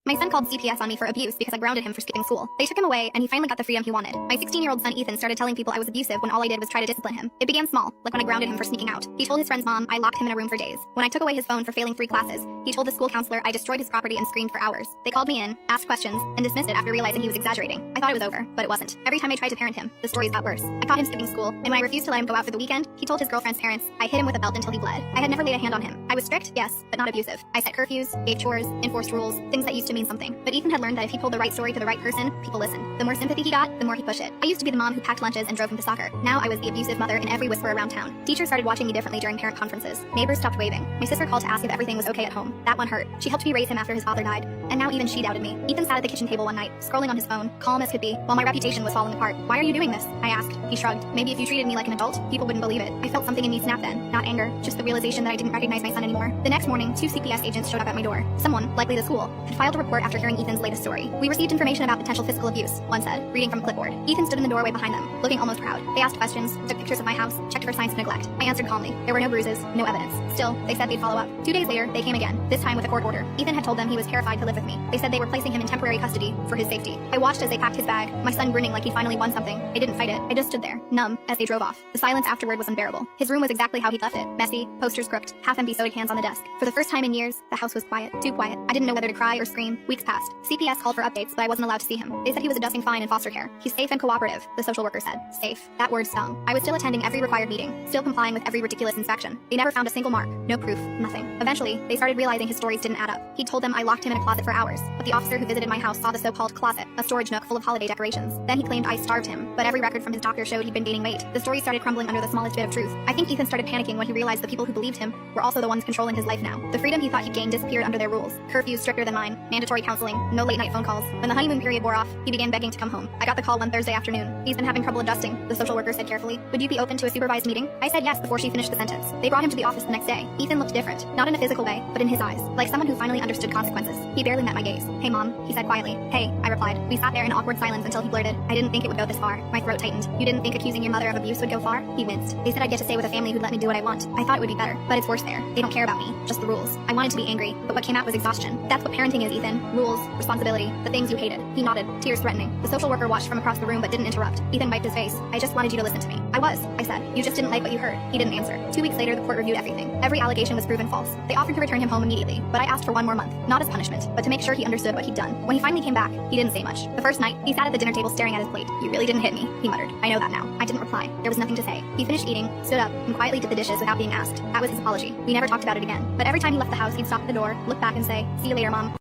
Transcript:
My son called CPS on me for abuse because I grounded him for skipping school. They took him away, and he finally got the freedom he wanted. My 16-year-old son Ethan started telling people I was abusive when all I did was try to discipline him. It began small, like when I grounded him for sneaking out. He told his friend's mom I locked him in a room for days. When I took away his phone for failing 3 classes, he told the school counselor I destroyed his property and screamed for hours. They called me in, asked questions, and dismissed it after realizing he was exaggerating. I thought it was over, but it wasn't. Every time I tried to parent him, the stories got worse. I caught him skipping school, and when I refused to let him go out for the weekend, he told his girlfriend's parents I hit him with a belt until he bled. I had never laid a hand on him. I was strict, yes, but not abusive. I set curfews, gave chores, enforced rules, things that used to mean something. But Ethan had learned that if he told the right story to the right person, people listened. The more sympathy he got, the more he pushed it. I used to be the mom who packed lunches and drove him to soccer. Now I was the abusive mother in every whisper around town. Teachers started watching me differently during parent conferences. Neighbors stopped waving. My sister called to ask if everything was okay at home. That one hurt. She helped me raise him after his father died, and now even she doubted me. Ethan sat at the kitchen table one night, scrolling on his phone, calm as could be, while my reputation was falling apart. "Why are you doing this?" I asked. He shrugged. "Maybe if you treated me like an adult, people wouldn't believe it." I felt something in me snap then. Not anger, just the realization that I didn't recognize my son anymore. The next morning, 2 CPS agents showed up at my door. Someone, likely the school, had filed a report after hearing Ethan's latest story. "We received information about potential physical abuse," one said, reading from a clipboard. Ethan stood in the doorway behind them, looking almost proud. They asked questions, took pictures of my house, checked for signs of neglect. I answered calmly. There were no bruises, no evidence. Still, they said they'd follow up. 2 days later, they came again, this time with a court order. Ethan had told them he was terrified to live with me. They said they were placing him in temporary custody for his safety. I watched as they packed his bag, my son grinning like he finally won something. I didn't fight it. I just stood there, numb, as they drove off. The silence afterward was unbearable. His room was exactly how he'd left it. Messy, posters crooked, half-empty soda cans on the desk. For the first time in years, the house was quiet. Too quiet. I didn't know whether to cry or scream. Weeks passed. CPS called for updates, but I wasn't allowed to see him. They said he was adjusting fine in foster care. "He's safe and cooperative," the social worker said. Safe. That word stung. I was still attending every required meeting, still complying with every ridiculous inspection. They never found a single mark. No proof. Nothing. Eventually, they started realizing his stories didn't add up. He told them I locked him in a closet for hours, but the officer who visited my house saw the so-called closet, a storage nook full of holiday decorations. Then he claimed I starved him, but every record from his doctor showed he'd been gaining weight. The story started crumbling under the smallest bit of truth. I think Ethan started panicking when he realized the people who believed him were also the ones controlling his life now. The freedom he thought he'd gained disappeared under their rules. Curfews stricter than mine, mandatory counseling, no late-night phone calls. When the honeymoon period wore off, he began begging to come home. I got the call one Thursday afternoon. "He's been having trouble adjusting," the social worker said carefully. "Would you be open to a supervised meeting?" I said yes before she finished the sentence. They brought him to the office the next day. Ethan looked different, not in a physical way, but in his eyes, like someone who finally understood consequences. He barely met my gaze. "Hey, Mom," he said quietly. "Hey," I replied. We sat there in awkward silence until he blurted, "I didn't think it would go this far." My throat tightened. "You didn't think accusing your mother of abuse would go far?" He winced. "They said I'd get to stay with a family who'd let me do what I want. I thought it would be better, but it's worse there. They don't care about me, just the rules." I wanted to be angry, but what came out was exhaustion. "That's what parenting is, Ethan. Rules, responsibility, the things you hated." He nodded, tears threatening. The social worker watched from across the room but didn't interrupt. Ethan wiped his face. "I just wanted you to listen to me." "I was," I said. "You just didn't like what you heard." He didn't answer. 2 weeks later, the court reviewed everything. Every allegation was proven false. They offered to return him home immediately, but I asked for 1 more month, not as punishment, but to make sure he understood what he'd done. When he finally came back, he didn't say much. The first night, he sat at the dinner table staring at his plate. "You really didn't hit me," he muttered. "I know that now." I didn't reply. There was nothing to say. He finished eating, stood up, and quietly did the dishes without being asked. That was his apology. We never talked about it again. But every time he left the house, he'd stop at the door, look back and say, "See you later, Mom."